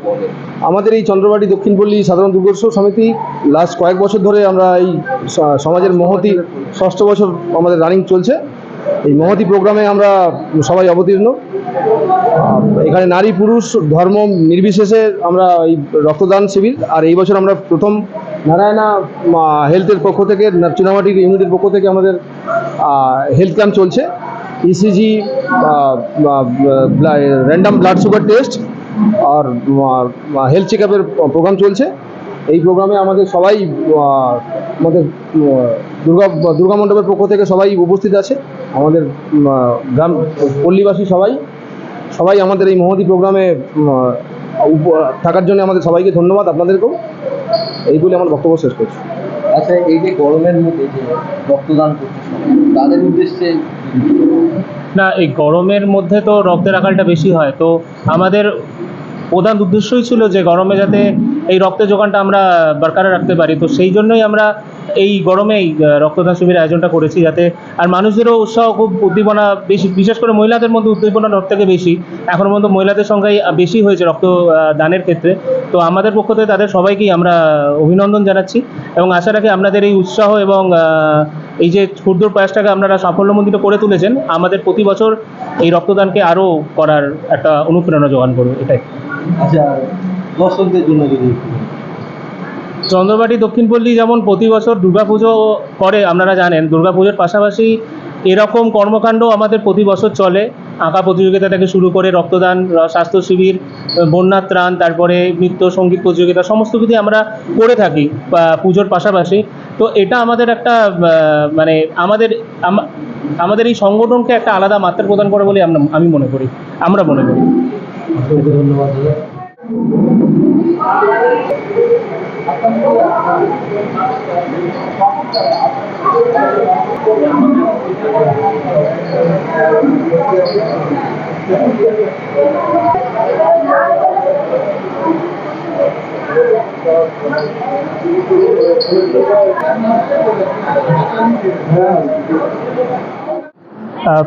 বলেন। আমাদের এই চন্দ্রবাটি দক্ষিণপল্লী সাধারণ দুর্গোৎসব সমিতি লাস্ট কয়েক বছর ধরে আমরা এই সমাজের মহতি 6ষ্ঠ বছর আমাদের রানিং চলছে। এই মহতি প্রোগ্রামে আমরা সবাই অবতীর্ণ। এখানে নারী পুরুষ ধর্ম নির্বিশেষে আমরা এই রক্তদান শিবির, আর এই বছর আমরা প্রথম নারায়ণা হেলথের পক্ষ থেকে, চুনামাটি ইউনিটের পক্ষ থেকে আমাদের হেলথ ক্যাম্প চলছে। ECG, random blood sugar test আর হেলথ চেক আপের প্রোগ্রাম চলছে। এই প্রোগ্রামে আমাদের সবাই আমাদের দুর্গা মণ্ডপের পক্ষ থেকে সবাই উপস্থিত আছে। আমাদের গ্রাম পল্লীবাসী সবাই আমাদের এই মহতি প্রোগ্রামে থাকার জন্য আমাদের সবাইকে ধন্যবাদ, আপনাদেরকেও। এই বলে আমার বক্তব্য শেষ করছি। আচ্ছা, এই যে গরমের মধ্যে যে রক্তদান করতে তাদের উদ্দেশ্যে না, এই গরমের মধ্যে তো রক্তের আকালটা বেশি হয়, তো আমাদের প্রধান উদ্দেশ্যই ছিল যে গরমে যাতে এই রক্তের যোগানটা আমরা বরকরার রাখতে পারি। তো সেই জন্যই আমরা এই গরমেই রক্তদান শিবিরের আয়োজনটা করেছি, যাতে আর মানুষদেরও উৎসাহ, খুব উদ্দীপনা বেশি, বিশেষ করে মহিলাদের মধ্যে উদ্দীপনা সব থেকে বেশি। এখন পর্যন্ত মহিলাদের সংখ্যাই বেশি হয়েছে রক্তদানের ক্ষেত্রে। তো আমাদের পক্ষ থেকে তাদের সবাইকেই আমরা অভিনন্দন জানাচ্ছি এবং আশা রাখি আপনাদের এই উৎসাহ এবং এই যে ক্ষুদ্র প্রয়াসটাকে আপনারা সাফল্যমণ্ডিত করে তুলেছেন, আমাদের প্রতি বছর এই রক্তদানকে আরও করার একটা অনুপ্রেরণা যোগান করবে, এটাই। আচ্ছা, দর্শকদের জন্য যদি চন্দ্রবাটি দক্ষিণপল্লী যেমন প্রতি বছর দুর্গাপুজো করে, আপনারা জানেন, দুর্গাপুজোর পাশাপাশি এরকম কর্মকাণ্ড আমাদের প্রতি বছর চলে। আঁকা প্রতিযোগিতা থেকে শুরু করে রক্তদান, স্বাস্থ্য শিবির, বন্যা ত্রাণ, তারপরে নৃত্য সঙ্গীত প্রতিযোগিতা, সমস্ত কিছু আমরা করে থাকি পুজোর পাশাপাশি। তো এটা আমাদের একটা মানে আমাদের এই সংগঠনকে একটা আলাদা মাত্রা প্রদান করে বলে আমি মনে করি, আমরা মনে করি। ধন্যবাদ দাদা।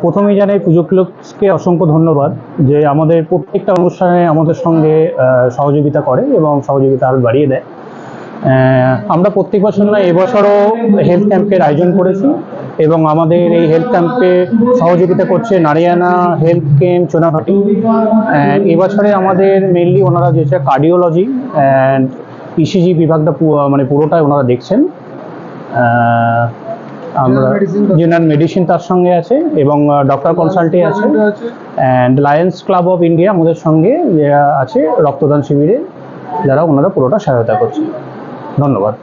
প্রথমেই জানাই পুজো ক্লাবকে অসংখ্য ধন্যবাদ যে আমাদের প্রত্যেকটা অনুষ্ঠানে আমাদের সঙ্গে সহযোগিতা করে এবং সহযোগিতা আরও বাড়িয়ে দেয়। আমরা প্রত্যেক বছর নয়, এবছরও হেলথ ক্যাম্পের আয়োজন করেছি এবং আমাদের এই হেলথ ক্যাম্পে সহযোগিতা করছে নারায়ণা হেলথ ক্যাম্প চুনাভাটি। এবছরে আমাদের মেনলি ওনারা যেটা কার্ডিওলজি অ্যান্ড ইসিজি বিভাগটা মানে পুরোটাই ওনারা দেখছেন। আমরা জেনারেল মেডিসিন তার সঙ্গে আছে এবং ডক্টর কনসাল্টে আছে, and Lions club of India আমাদের সঙ্গে আছে রক্তদান শিবিরে, যারা ওনারা পুরোটা সহায়তা করছে। ধন্যবাদ।